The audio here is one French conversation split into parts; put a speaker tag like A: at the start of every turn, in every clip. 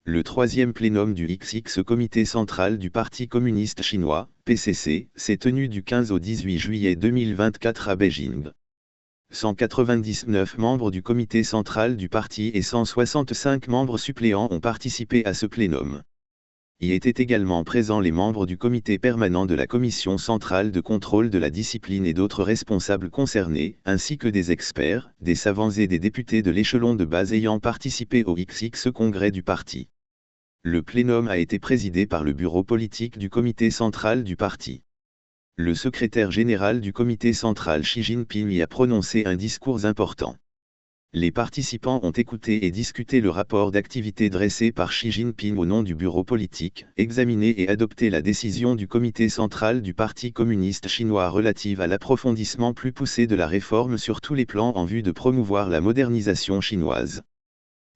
A: Le troisième plénum du XX Comité central du Parti communiste chinois, PCC, s'est tenu du 15 au 18 juillet 2024 à Beijing. 199 membres du comité central du parti et 165 membres suppléants ont participé à ce plénum. Y étaient également présents les membres du comité permanent de la Commission centrale de contrôle de la discipline et d'autres responsables concernés, ainsi que des experts, des savants et des députés de l'échelon de base ayant participé au XX congrès du parti. Le plénum a été présidé par le bureau politique du comité central du parti. Le secrétaire général du comité central Xi Jinping y a prononcé un discours important. Les participants ont écouté et discuté le rapport d'activité dressé par Xi Jinping au nom du bureau politique, examiné et adopté la décision du comité central du Parti communiste chinois relative à l'approfondissement plus poussé de la réforme sur tous les plans en vue de promouvoir la modernisation chinoise.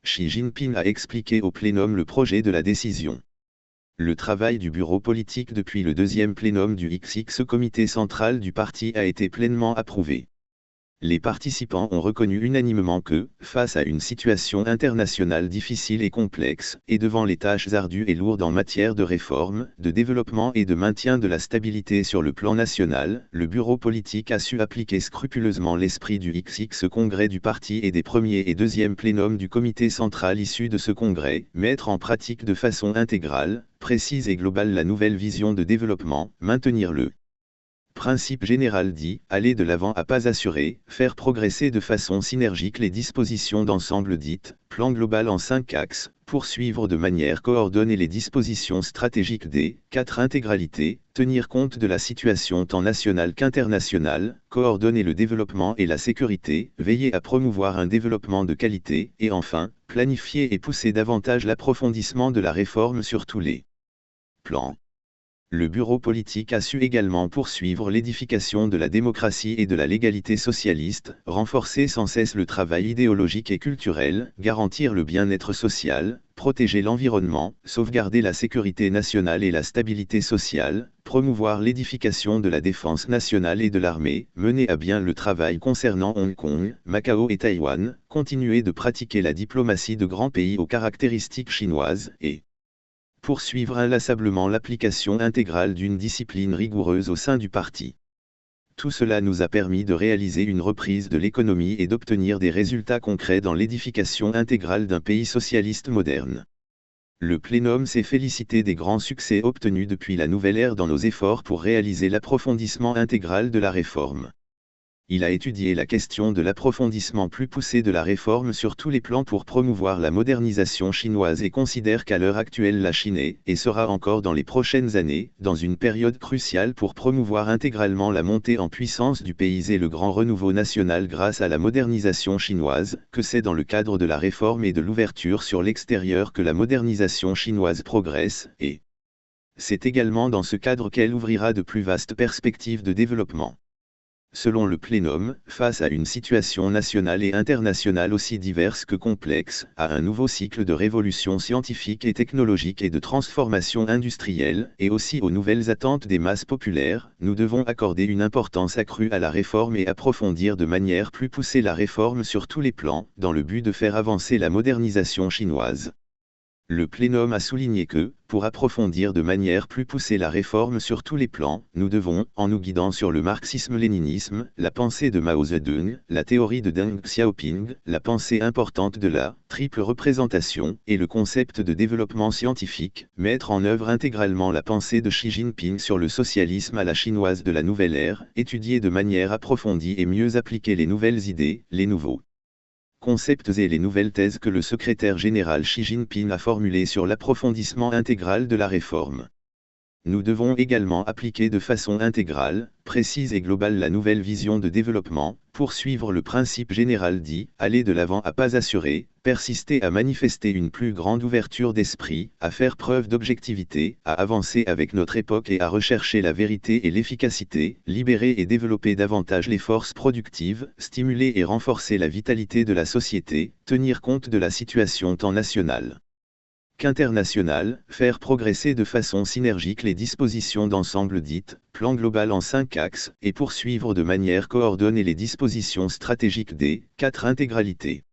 A: Xi Jinping a expliqué au plénum le projet de la décision. Le travail du bureau politique depuis le deuxième plénum du XX comité central du parti a été pleinement approuvé. Les participants ont reconnu unanimement que, face à une situation internationale difficile et complexe, et devant les tâches ardues et lourdes en matière de réforme, de développement et de maintien de la stabilité sur le plan national, le bureau politique a su appliquer scrupuleusement l'esprit du XX congrès du parti et des premiers et deuxièmes plénums du comité central issus de ce congrès, mettre en pratique de façon intégrale, précise et globale la nouvelle vision de développement, maintenir le principe général dit, aller de l'avant à pas assurés, faire progresser de façon synergique les dispositions d'ensemble dites, plan global en 5 axes, poursuivre de manière coordonnée les dispositions stratégiques des 4 intégralités, tenir compte de la situation tant nationale qu'internationale, coordonner le développement et la sécurité, veiller à promouvoir un développement de qualité, et enfin, planifier et pousser davantage l'approfondissement de la réforme sur tous les plans. Le bureau politique a su également poursuivre l'édification de la démocratie et de la légalité socialiste, renforcer sans cesse le travail idéologique et culturel, garantir le bien-être social, protéger l'environnement, sauvegarder la sécurité nationale et la stabilité sociale, promouvoir l'édification de la défense nationale et de l'armée, mener à bien le travail concernant Hong Kong, Macao et Taïwan, continuer de pratiquer la diplomatie de grands pays aux caractéristiques chinoises, et poursuivre inlassablement l'application intégrale d'une discipline rigoureuse au sein du parti. Tout cela nous a permis de réaliser une reprise de l'économie et d'obtenir des résultats concrets dans l'édification intégrale d'un pays socialiste moderne. Le plénum s'est félicité des grands succès obtenus depuis la nouvelle ère dans nos efforts pour réaliser l'approfondissement intégral de la réforme. Il a étudié la question de l'approfondissement plus poussé de la réforme sur tous les plans pour promouvoir la modernisation chinoise et considère qu'à l'heure actuelle la Chine est, et sera encore dans les prochaines années, dans une période cruciale pour promouvoir intégralement la montée en puissance du pays et le grand renouveau national grâce à la modernisation chinoise, que c'est dans le cadre de la réforme et de l'ouverture sur l'extérieur que la modernisation chinoise progresse, et c'est également dans ce cadre qu'elle ouvrira de plus vastes perspectives de développement. Selon le plénum, face à une situation nationale et internationale aussi diverse que complexe, à un nouveau cycle de révolution scientifique et technologique et de transformation industrielle, et aussi aux nouvelles attentes des masses populaires, nous devons accorder une importance accrue à la réforme et approfondir de manière plus poussée la réforme sur tous les plans, dans le but de faire avancer la modernisation chinoise. Le plénum a souligné que, pour approfondir de manière plus poussée la réforme sur tous les plans, nous devons, en nous guidant sur le marxisme-léninisme, la pensée de Mao Zedong, la théorie de Deng Xiaoping, la pensée importante de la triple représentation, et le concept de développement scientifique, mettre en œuvre intégralement la pensée de Xi Jinping sur le socialisme à la chinoise de la nouvelle ère, étudier de manière approfondie et mieux appliquer les nouvelles idées, les nouveaux concepts et les nouvelles thèses que le secrétaire général Xi Jinping a formulées sur l'approfondissement intégral de la réforme. Nous devons également appliquer de façon intégrale, précise et globale la nouvelle vision de développement, poursuivre le principe général dit, aller de l'avant à pas assurés, persister à manifester une plus grande ouverture d'esprit, à faire preuve d'objectivité, à avancer avec notre époque et à rechercher la vérité et l'efficacité, libérer et développer davantage les forces productives, stimuler et renforcer la vitalité de la société, tenir compte de la situation tant nationale qu'international, faire progresser de façon synergique les dispositions d'ensemble dites, plan global en 5 axes, et poursuivre de manière coordonnée les dispositions stratégiques des 4 intégralités.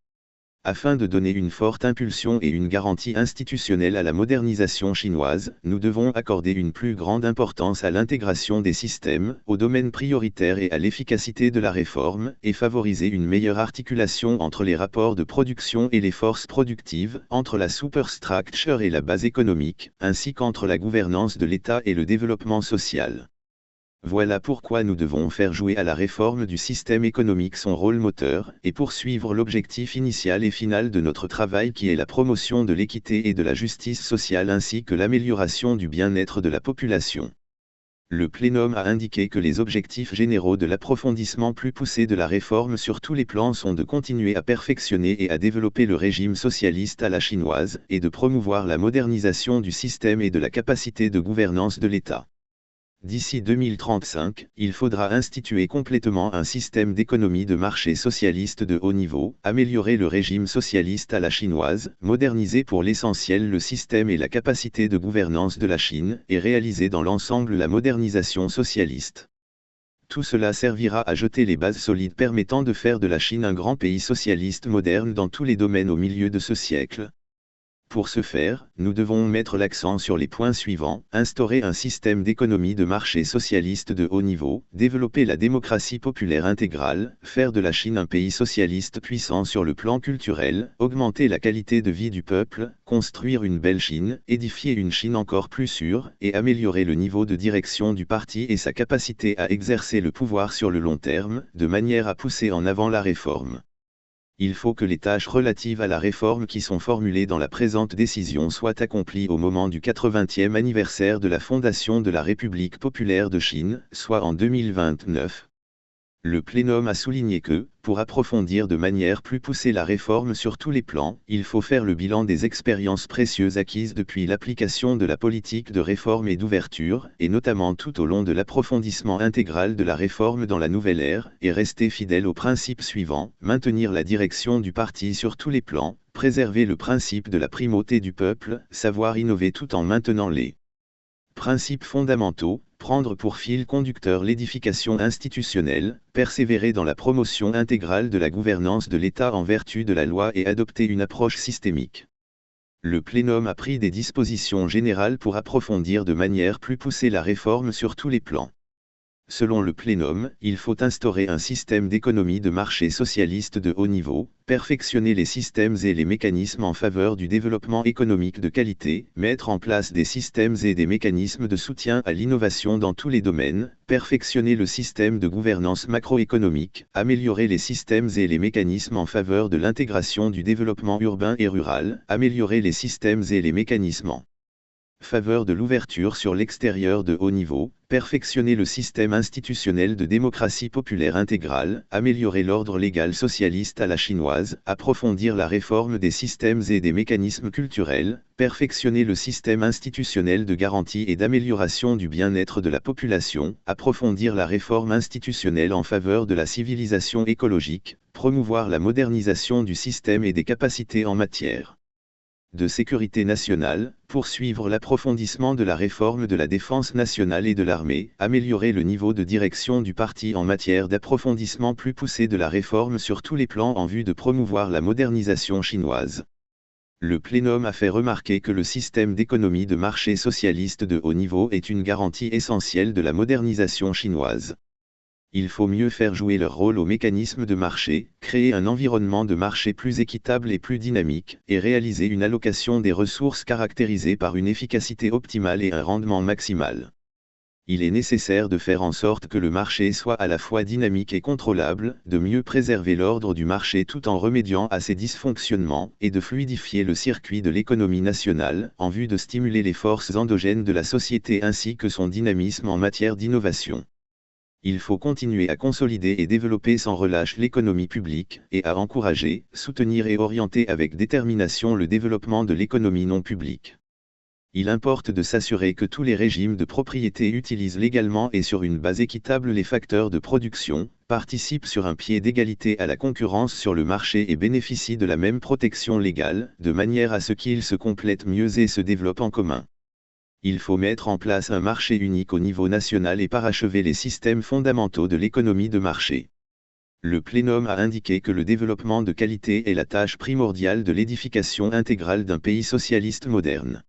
A: Afin de donner une forte impulsion et une garantie institutionnelle à la modernisation chinoise, nous devons accorder une plus grande importance à l'intégration des systèmes, aux domaines prioritaires et à l'efficacité de la réforme, et favoriser une meilleure articulation entre les rapports de production et les forces productives, entre la superstructure et la base économique, ainsi qu'entre la gouvernance de l'État et le développement social. Voilà pourquoi nous devons faire jouer à la réforme du système économique son rôle moteur, et poursuivre l'objectif initial et final de notre travail qui est la promotion de l'équité et de la justice sociale ainsi que l'amélioration du bien-être de la population. Le plénum a indiqué que les objectifs généraux de l'approfondissement plus poussé de la réforme sur tous les plans sont de continuer à perfectionner et à développer le régime socialiste à la chinoise, et de promouvoir la modernisation du système et de la capacité de gouvernance de l'État. D'ici 2035, il faudra instituer complètement un système d'économie de marché socialiste de haut niveau, améliorer le régime socialiste à la chinoise, moderniser pour l'essentiel le système et la capacité de gouvernance de la Chine, et réaliser dans l'ensemble la modernisation socialiste. Tout cela servira à jeter les bases solides permettant de faire de la Chine un grand pays socialiste moderne dans tous les domaines au milieu de ce siècle. Pour ce faire, nous devons mettre l'accent sur les points suivants: instaurer un système d'économie de marché socialiste de haut niveau, développer la démocratie populaire intégrale, faire de la Chine un pays socialiste puissant sur le plan culturel, augmenter la qualité de vie du peuple, construire une belle Chine, édifier une Chine encore plus sûre, et améliorer le niveau de direction du parti et sa capacité à exercer le pouvoir sur le long terme, de manière à pousser en avant la réforme. Il faut que les tâches relatives à la réforme qui sont formulées dans la présente décision soient accomplies au moment du 80e anniversaire de la fondation de la République populaire de Chine, soit en 2029. Le plénum a souligné que, pour approfondir de manière plus poussée la réforme sur tous les plans, il faut faire le bilan des expériences précieuses acquises depuis l'application de la politique de réforme et d'ouverture, et notamment tout au long de l'approfondissement intégral de la réforme dans la nouvelle ère, et rester fidèle aux principes suivants: maintenir la direction du parti sur tous les plans, préserver le principe de la primauté du peuple, savoir innover tout en maintenant les principes fondamentaux, prendre pour fil conducteur l'édification institutionnelle, persévérer dans la promotion intégrale de la gouvernance de l'État en vertu de la loi et adopter une approche systémique. Le plénum a pris des dispositions générales pour approfondir de manière plus poussée la réforme sur tous les plans. Selon le plénum, il faut instaurer un système d'économie de marché socialiste de haut niveau, perfectionner les systèmes et les mécanismes en faveur du développement économique de qualité, mettre en place des systèmes et des mécanismes de soutien à l'innovation dans tous les domaines, perfectionner le système de gouvernance macroéconomique, améliorer les systèmes et les mécanismes en faveur de l'intégration du développement urbain et rural, améliorer les systèmes et les mécanismes en faveur de l'ouverture sur l'extérieur de haut niveau, perfectionner le système institutionnel de démocratie populaire intégrale, améliorer l'ordre légal socialiste à la chinoise, approfondir la réforme des systèmes et des mécanismes culturels, perfectionner le système institutionnel de garantie et d'amélioration du bien-être de la population, approfondir la réforme institutionnelle en faveur de la civilisation écologique, promouvoir la modernisation du système et des capacités en matière de sécurité nationale, poursuivre l'approfondissement de la réforme de la défense nationale et de l'armée, améliorer le niveau de direction du parti en matière d'approfondissement plus poussé de la réforme sur tous les plans en vue de promouvoir la modernisation chinoise. Le plénum a fait remarquer que le système d'économie de marché socialiste de haut niveau est une garantie essentielle de la modernisation chinoise. Il faut mieux faire jouer leur rôle aux mécanismes de marché, créer un environnement de marché plus équitable et plus dynamique, et réaliser une allocation des ressources caractérisée par une efficacité optimale et un rendement maximal. Il est nécessaire de faire en sorte que le marché soit à la fois dynamique et contrôlable, de mieux préserver l'ordre du marché tout en remédiant à ses dysfonctionnements, et de fluidifier le circuit de l'économie nationale, en vue de stimuler les forces endogènes de la société ainsi que son dynamisme en matière d'innovation. Il faut continuer à consolider et développer sans relâche l'économie publique, et à encourager, soutenir et orienter avec détermination le développement de l'économie non publique. Il importe de s'assurer que tous les régimes de propriété utilisent légalement et sur une base équitable les facteurs de production, participent sur un pied d'égalité à la concurrence sur le marché et bénéficient de la même protection légale, de manière à ce qu'ils se complètent mieux et se développent en commun. Il faut mettre en place un marché unique au niveau national et parachever les systèmes fondamentaux de l'économie de marché. Le plénum a indiqué que le développement de qualité est la tâche primordiale de l'édification intégrale d'un pays socialiste moderne.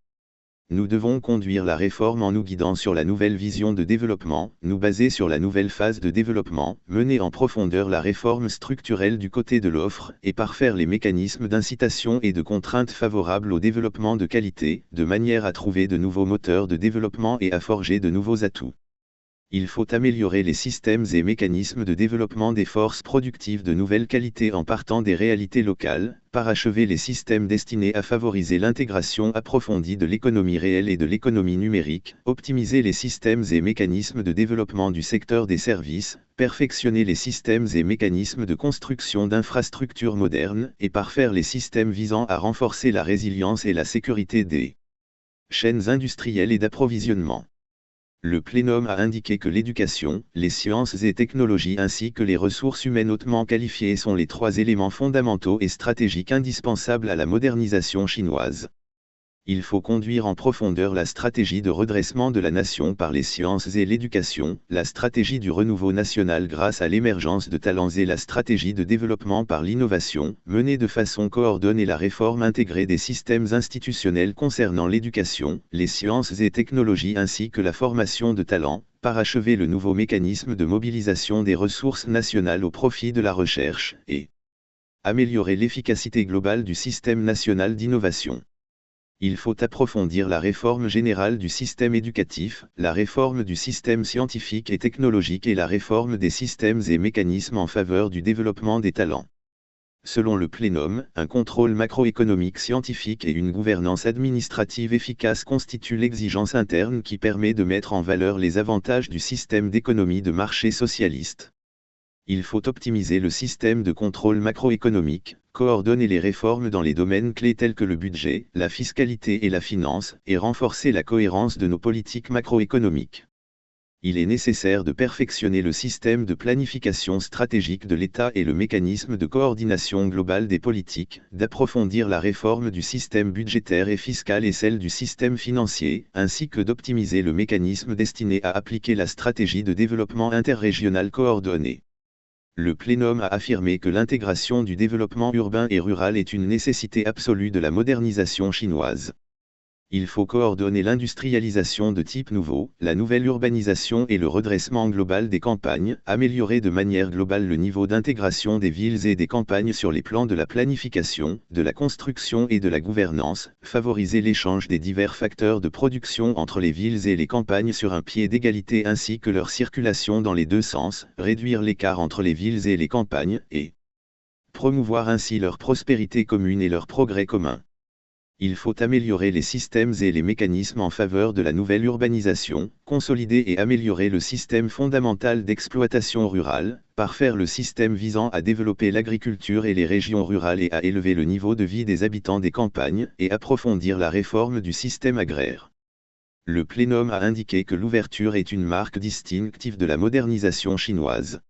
A: Nous devons conduire la réforme en nous guidant sur la nouvelle vision de développement, nous baser sur la nouvelle phase de développement, mener en profondeur la réforme structurelle du côté de l'offre, et parfaire les mécanismes d'incitation et de contrainte favorables au développement de qualité, de manière à trouver de nouveaux moteurs de développement et à forger de nouveaux atouts. Il faut améliorer les systèmes et mécanismes de développement des forces productives de nouvelle qualité en partant des réalités locales, parachever les systèmes destinés à favoriser l'intégration approfondie de l'économie réelle et de l'économie numérique, optimiser les systèmes et mécanismes de développement du secteur des services, perfectionner les systèmes et mécanismes de construction d'infrastructures modernes, et parfaire les systèmes visant à renforcer la résilience et la sécurité des chaînes industrielles et d'approvisionnement. Le plénum a indiqué que l'éducation, les sciences et technologies ainsi que les ressources humaines hautement qualifiées sont les 3 éléments fondamentaux et stratégiques indispensables à la modernisation chinoise. Il faut conduire en profondeur la stratégie de redressement de la nation par les sciences et l'éducation, la stratégie du renouveau national grâce à l'émergence de talents et la stratégie de développement par l'innovation, mener de façon coordonnée la réforme intégrée des systèmes institutionnels concernant l'éducation, les sciences et technologies ainsi que la formation de talents, parachever le nouveau mécanisme de mobilisation des ressources nationales au profit de la recherche, et améliorer l'efficacité globale du système national d'innovation. Il faut approfondir la réforme générale du système éducatif, la réforme du système scientifique et technologique et la réforme des systèmes et mécanismes en faveur du développement des talents. Selon le plénum, un contrôle macroéconomique scientifique et une gouvernance administrative efficace constituent l'exigence interne qui permet de mettre en valeur les avantages du système d'économie de marché socialiste. Il faut optimiser le système de contrôle macroéconomique, coordonner les réformes dans les domaines clés tels que le budget, la fiscalité et la finance, et renforcer la cohérence de nos politiques macroéconomiques. Il est nécessaire de perfectionner le système de planification stratégique de l'État et le mécanisme de coordination globale des politiques, d'approfondir la réforme du système budgétaire et fiscal et celle du système financier, ainsi que d'optimiser le mécanisme destiné à appliquer la stratégie de développement interrégional coordonnée. Le plénum a affirmé que l'intégration du développement urbain et rural est une nécessité absolue de la modernisation chinoise. Il faut coordonner l'industrialisation de type nouveau, la nouvelle urbanisation et le redressement global des campagnes, améliorer de manière globale le niveau d'intégration des villes et des campagnes sur les plans de la planification, de la construction et de la gouvernance, favoriser l'échange des divers facteurs de production entre les villes et les campagnes sur un pied d'égalité ainsi que leur circulation dans les deux sens, réduire l'écart entre les villes et les campagnes, et promouvoir ainsi leur prospérité commune et leur progrès commun. Il faut améliorer les systèmes et les mécanismes en faveur de la nouvelle urbanisation, consolider et améliorer le système fondamental d'exploitation rurale, parfaire le système visant à développer l'agriculture et les régions rurales et à élever le niveau de vie des habitants des campagnes, et approfondir la réforme du système agraire. Le plénum a indiqué que l'ouverture est une marque distinctive de la modernisation chinoise.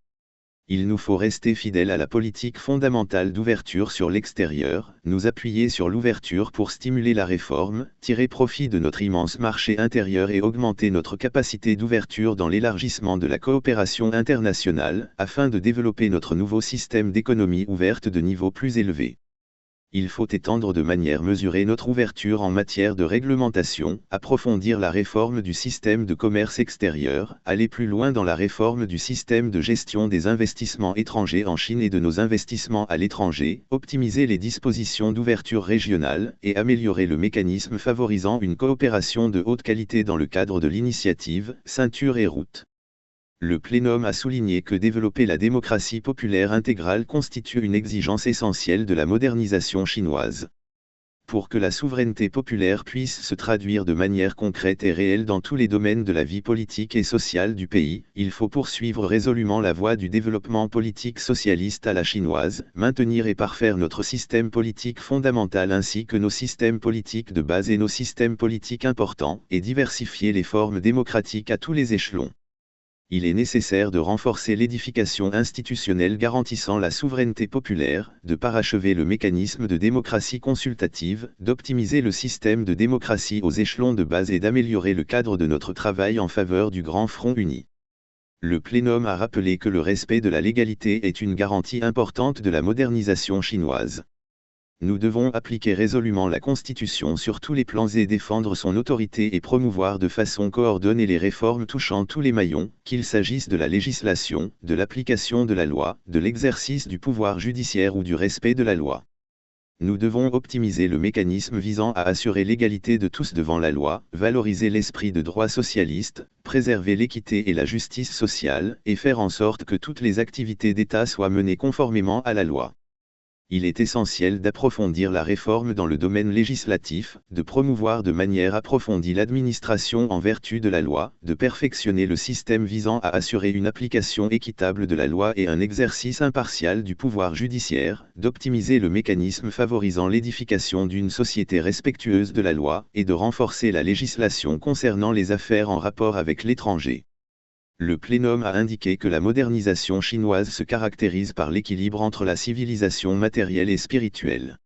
A: Il nous faut rester fidèles à la politique fondamentale d'ouverture sur l'extérieur, nous appuyer sur l'ouverture pour stimuler la réforme, tirer profit de notre immense marché intérieur et augmenter notre capacité d'ouverture dans l'élargissement de la coopération internationale, afin de développer notre nouveau système d'économie ouverte de niveau plus élevé. Il faut étendre de manière mesurée notre ouverture en matière de réglementation, approfondir la réforme du système de commerce extérieur, aller plus loin dans la réforme du système de gestion des investissements étrangers en Chine et de nos investissements à l'étranger, optimiser les dispositions d'ouverture régionale, et améliorer le mécanisme favorisant une coopération de haute qualité dans le cadre de l'initiative « Ceinture et route ». Le plénum a souligné que développer la démocratie populaire intégrale constitue une exigence essentielle de la modernisation chinoise. Pour que la souveraineté populaire puisse se traduire de manière concrète et réelle dans tous les domaines de la vie politique et sociale du pays, il faut poursuivre résolument la voie du développement politique socialiste à la chinoise, maintenir et parfaire notre système politique fondamental ainsi que nos systèmes politiques de base et nos systèmes politiques importants, et diversifier les formes démocratiques à tous les échelons. Il est nécessaire de renforcer l'édification institutionnelle garantissant la souveraineté populaire, de parachever le mécanisme de démocratie consultative, d'optimiser le système de démocratie aux échelons de base et d'améliorer le cadre de notre travail en faveur du Grand Front uni. Le plénum a rappelé que le respect de la légalité est une garantie importante de la modernisation chinoise. Nous devons appliquer résolument la Constitution sur tous les plans et défendre son autorité et promouvoir de façon coordonnée les réformes touchant tous les maillons, qu'il s'agisse de la législation, de l'application de la loi, de l'exercice du pouvoir judiciaire ou du respect de la loi. Nous devons optimiser le mécanisme visant à assurer l'égalité de tous devant la loi, valoriser l'esprit de droit socialiste, préserver l'équité et la justice sociale, et faire en sorte que toutes les activités d'État soient menées conformément à la loi. Il est essentiel d'approfondir la réforme dans le domaine législatif, de promouvoir de manière approfondie l'administration en vertu de la loi, de perfectionner le système visant à assurer une application équitable de la loi et un exercice impartial du pouvoir judiciaire, d'optimiser le mécanisme favorisant l'édification d'une société respectueuse de la loi, et de renforcer la législation concernant les affaires en rapport avec l'étranger. Le plénum a indiqué que la modernisation chinoise se caractérise par l'équilibre entre la civilisation matérielle et spirituelle.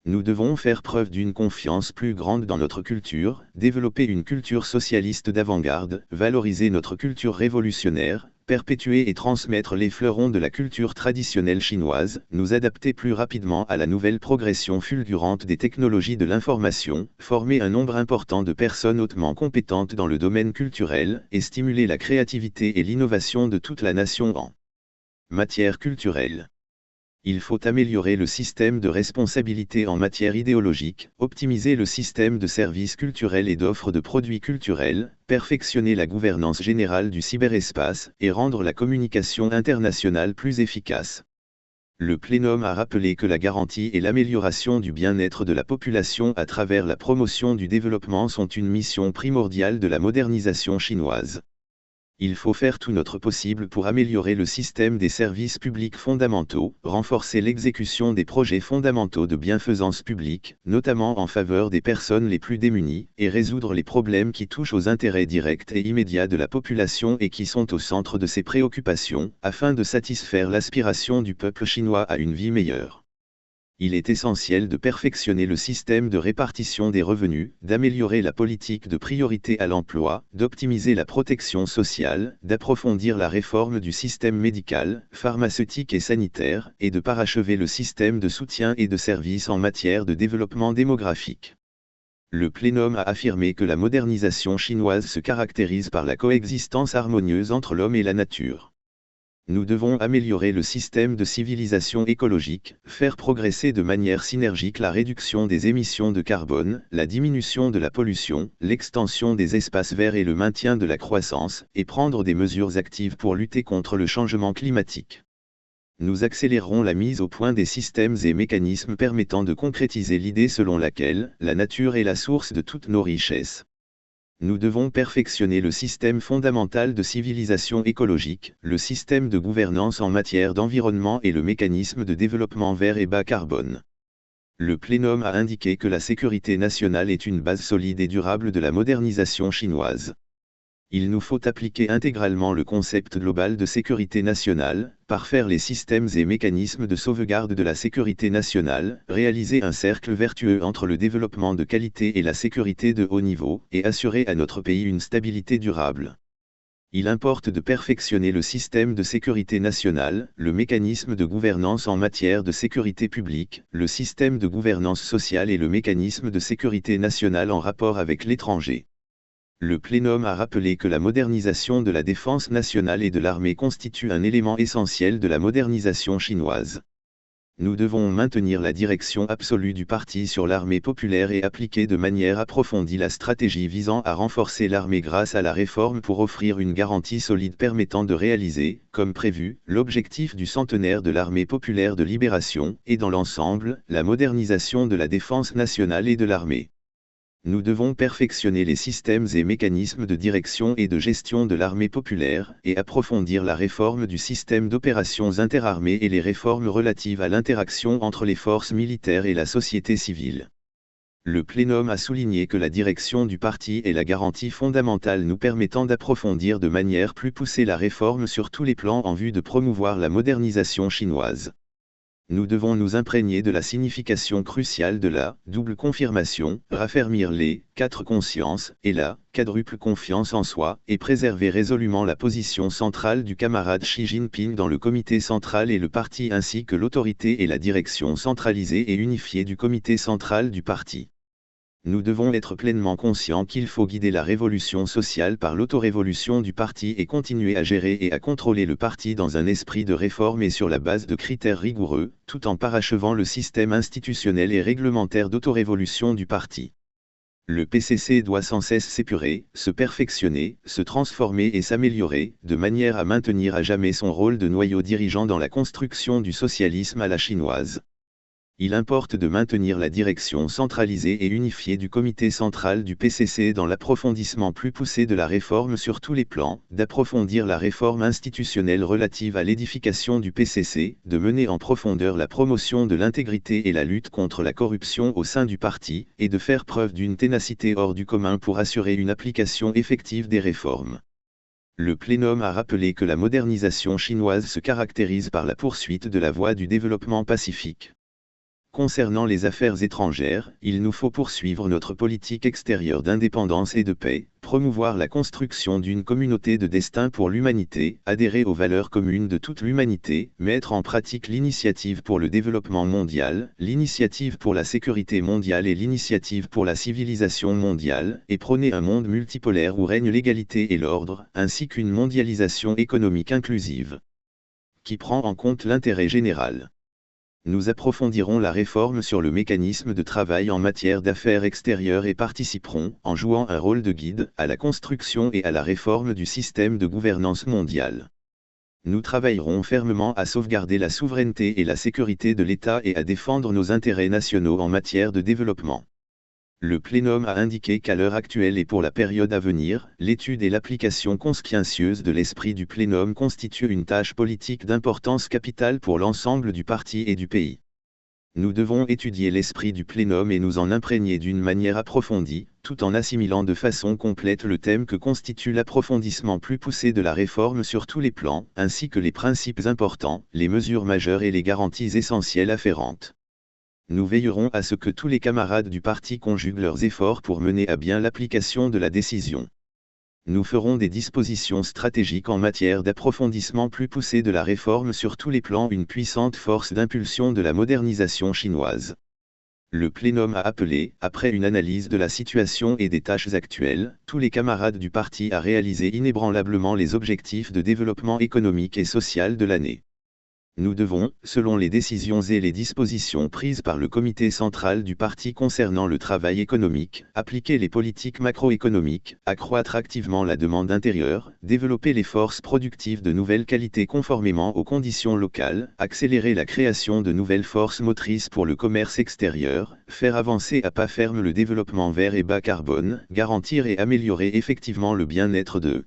A: Nous devons faire preuve d'une confiance plus grande dans notre culture, développer une culture socialiste d'avant-garde, valoriser notre culture révolutionnaire, perpétuer et transmettre les fleurons de la culture traditionnelle chinoise, nous adapter plus rapidement à la nouvelle progression fulgurante des technologies de l'information, former un nombre important de personnes hautement compétentes dans le domaine culturel, et stimuler la créativité et l'innovation de toute la nation en matière culturelle. Il faut améliorer le système de responsabilité en matière idéologique, optimiser le système de services culturels et d'offres de produits culturels, perfectionner la gouvernance générale du cyberespace, et rendre la communication internationale plus efficace. Le plénum a rappelé que la garantie et l'amélioration du bien-être de la population à travers la promotion du développement sont une mission primordiale de la modernisation chinoise. Il faut faire tout notre possible pour améliorer le système des services publics fondamentaux, renforcer l'exécution des projets fondamentaux de bienfaisance publique, notamment en faveur des personnes les plus démunies, et résoudre les problèmes qui touchent aux intérêts directs et immédiats de la population et qui sont au centre de ses préoccupations, afin de satisfaire l'aspiration du peuple chinois à une vie meilleure. Il est essentiel de perfectionner le système de répartition des revenus, d'améliorer la politique de priorité à l'emploi, d'optimiser la protection sociale, d'approfondir la réforme du système médical, pharmaceutique et sanitaire, et de parachever le système de soutien et de services en matière de développement démographique. Le plénum a affirmé que la modernisation chinoise se caractérise par la coexistence harmonieuse entre l'homme et la nature. Nous devons améliorer le système de civilisation écologique, faire progresser de manière synergique la réduction des émissions de carbone, la diminution de la pollution, l'extension des espaces verts et le maintien de la croissance, et prendre des mesures actives pour lutter contre le changement climatique. Nous accélérerons la mise au point des systèmes et mécanismes permettant de concrétiser l'idée selon laquelle la nature est la source de toutes nos richesses. Nous devons perfectionner le système fondamental de civilisation écologique, le système de gouvernance en matière d'environnement et le mécanisme de développement vert et bas carbone. Le plénum a indiqué que la sécurité nationale est une base solide et durable de la modernisation chinoise. Il nous faut appliquer intégralement le concept global de sécurité nationale, parfaire les systèmes et mécanismes de sauvegarde de la sécurité nationale, réaliser un cercle vertueux entre le développement de qualité et la sécurité de haut niveau, et assurer à notre pays une stabilité durable. Il importe de perfectionner le système de sécurité nationale, le mécanisme de gouvernance en matière de sécurité publique, le système de gouvernance sociale et le mécanisme de sécurité nationale en rapport avec l'étranger. Le plénum a rappelé que la modernisation de la défense nationale et de l'armée constitue un élément essentiel de la modernisation chinoise. Nous devons maintenir la direction absolue du parti sur l'armée populaire et appliquer de manière approfondie la stratégie visant à renforcer l'armée grâce à la réforme pour offrir une garantie solide permettant de réaliser, comme prévu, l'objectif du centenaire de l'armée populaire de libération, et dans l'ensemble, la modernisation de la défense nationale et de l'armée. Nous devons perfectionner les systèmes et mécanismes de direction et de gestion de l'armée populaire, et approfondir la réforme du système d'opérations interarmées et les réformes relatives à l'interaction entre les forces militaires et la société civile. Le plénum a souligné que la direction du parti est la garantie fondamentale nous permettant d'approfondir de manière plus poussée la réforme sur tous les plans en vue de promouvoir la modernisation chinoise. Nous devons nous imprégner de la signification cruciale de la double confirmation, raffermir les 4 consciences et la quadruple confiance en soi, et préserver résolument la position centrale du camarade Xi Jinping dans le comité central et le parti ainsi que l'autorité et la direction centralisée et unifiée du comité central du parti. Nous devons être pleinement conscients qu'il faut guider la révolution sociale par l'autorévolution du parti et continuer à gérer et à contrôler le parti dans un esprit de réforme et sur la base de critères rigoureux, tout en parachevant le système institutionnel et réglementaire d'autorévolution du parti. Le PCC doit sans cesse s'épurer, se perfectionner, se transformer et s'améliorer, de manière à maintenir à jamais son rôle de noyau dirigeant dans la construction du socialisme à la chinoise. Il importe de maintenir la direction centralisée et unifiée du comité central du PCC dans l'approfondissement plus poussé de la réforme sur tous les plans, d'approfondir la réforme institutionnelle relative à l'édification du PCC, de mener en profondeur la promotion de l'intégrité et la lutte contre la corruption au sein du parti, et de faire preuve d'une ténacité hors du commun pour assurer une application effective des réformes. Le plénum a rappelé que la modernisation chinoise se caractérise par la poursuite de la voie du développement pacifique. Concernant les affaires étrangères, il nous faut poursuivre notre politique extérieure d'indépendance et de paix, promouvoir la construction d'une communauté de destin pour l'humanité, adhérer aux valeurs communes de toute l'humanité, mettre en pratique l'initiative pour le développement mondial, l'initiative pour la sécurité mondiale et l'initiative pour la civilisation mondiale, et prôner un monde multipolaire où règne l'égalité et l'ordre, ainsi qu'une mondialisation économique inclusive, qui prend en compte l'intérêt général. Nous approfondirons la réforme sur le mécanisme de travail en matière d'affaires extérieures et participerons, en jouant un rôle de guide, à la construction et à la réforme du système de gouvernance mondiale. Nous travaillerons fermement à sauvegarder la souveraineté et la sécurité de l'État et à défendre nos intérêts nationaux en matière de développement. Le plénum a indiqué qu'à l'heure actuelle et pour la période à venir, l'étude et l'application consciencieuse de l'esprit du plénum constituent une tâche politique d'importance capitale pour l'ensemble du parti et du pays. Nous devons étudier l'esprit du plénum et nous en imprégner d'une manière approfondie, tout en assimilant de façon complète le thème que constitue l'approfondissement plus poussé de la réforme sur tous les plans, ainsi que les principes importants, les mesures majeures et les garanties essentielles afférentes. Nous veillerons à ce que tous les camarades du parti conjuguent leurs efforts pour mener à bien l'application de la décision. Nous ferons des dispositions stratégiques en matière d'approfondissement plus poussé de la réforme sur tous les plans, une puissante force d'impulsion de la modernisation chinoise. Le plénum a appelé, après une analyse de la situation et des tâches actuelles, tous les camarades du parti à réaliser inébranlablement les objectifs de développement économique et social de l'année. Nous devons, selon les décisions et les dispositions prises par le comité central du parti concernant le travail économique, appliquer les politiques macroéconomiques, accroître activement la demande intérieure, développer les forces productives de nouvelle qualité conformément aux conditions locales, accélérer la création de nouvelles forces motrices pour le commerce extérieur, faire avancer à pas ferme le développement vert et bas carbone, garantir et améliorer effectivement le bien-être de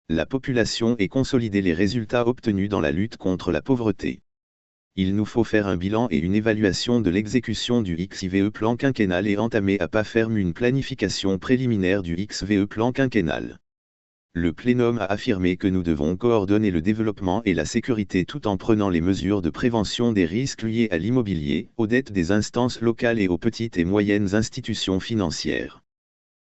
A: la population et consolider les résultats obtenus dans la lutte contre la pauvreté. Il nous faut faire un bilan et une évaluation de l'exécution du XIVE plan quinquennal et entamer à pas ferme une planification préliminaire du XVE plan quinquennal. Le plénum a affirmé que nous devons coordonner le développement et la sécurité tout en prenant les mesures de prévention des risques liés à l'immobilier, aux dettes des instances locales et aux petites et moyennes institutions financières.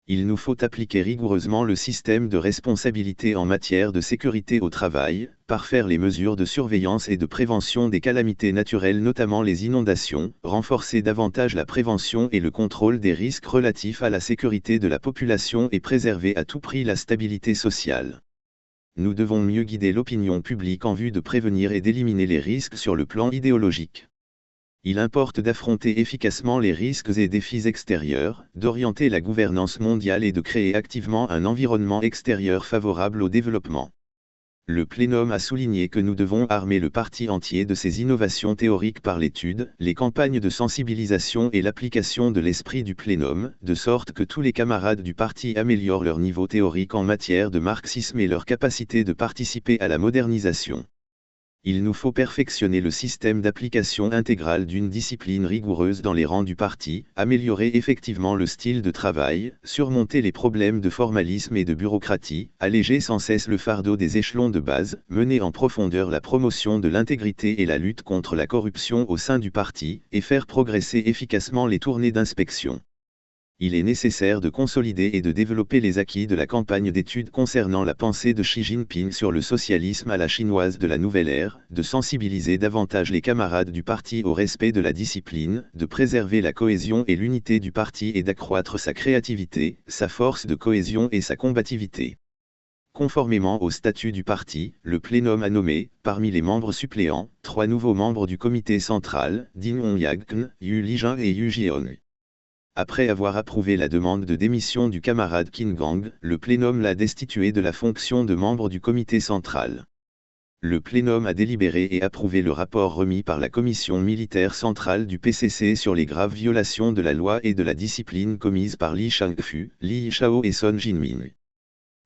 A: Il nous faut appliquer rigoureusement le système de responsabilité en matière de sécurité au travail, parfaire les mesures de surveillance et de prévention des calamités naturelles notamment les inondations, renforcer davantage la prévention et le contrôle des risques relatifs à la sécurité de la population et préserver à tout prix la stabilité sociale. Nous devons mieux guider l'opinion publique en vue de prévenir et d'éliminer les risques sur le plan idéologique. Il importe d'affronter efficacement les risques et défis extérieurs, d'orienter la gouvernance mondiale et de créer activement un environnement extérieur favorable au développement. Le plénum a souligné que nous devons armer le parti entier de ses innovations théoriques par l'étude, les campagnes de sensibilisation et l'application de l'esprit du plénum, de sorte que tous les camarades du parti améliorent leur niveau théorique en matière de marxisme et leur capacité de participer à la modernisation. Il nous faut perfectionner le système d'application intégrale d'une discipline rigoureuse dans les rangs du parti, améliorer effectivement le style de travail, surmonter les problèmes de formalisme et de bureaucratie, alléger sans cesse le fardeau des échelons de base, mener en profondeur la promotion de l'intégrité et la lutte contre la corruption au sein du parti, et faire progresser efficacement les tournées d'inspection. Il est nécessaire de consolider et de développer les acquis de la campagne d'études concernant la pensée de Xi Jinping sur le socialisme à la chinoise de la nouvelle ère, de sensibiliser davantage les camarades du parti au respect de la discipline, de préserver la cohésion et l'unité du parti et d'accroître sa créativité, sa force de cohésion et sa combativité. Conformément au statut du parti, le plénum a nommé, parmi les membres suppléants, 3 nouveaux membres du comité central, Ding Hongyagn, Yu Lijun et Yu Jiong. Après avoir approuvé la demande de démission du camarade Qin Gang, le plénum l'a destitué de la fonction de membre du comité central. Le plénum a délibéré et approuvé le rapport remis par la commission militaire centrale du PCC sur les graves violations de la loi et de la discipline commises par Li Shangfu, Li Yishao et Son Jinming.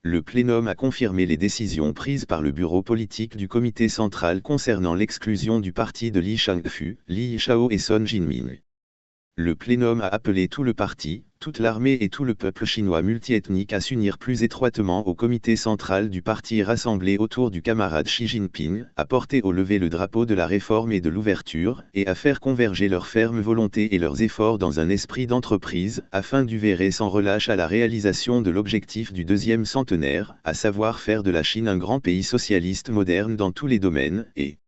A: Le plénum a confirmé les décisions prises par le bureau politique du comité central concernant l'exclusion du parti de Li Shangfu, Li Yishao et Son Jinming. Le plénum a appelé tout le parti, toute l'armée et tout le peuple chinois multiethnique à s'unir plus étroitement au comité central du parti rassemblé autour du camarade Xi Jinping, à porter au lever le drapeau de la réforme et de l'ouverture, et à faire converger leur ferme volonté et leurs efforts dans un esprit d'entreprise, afin d'œuvrer sans relâche à la réalisation de l'objectif du deuxième centenaire, à savoir faire de la Chine un grand pays socialiste moderne dans tous les domaines, et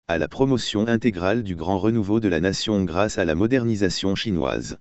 A: à la promotion intégrale du grand renouveau de la nation grâce à la modernisation chinoise.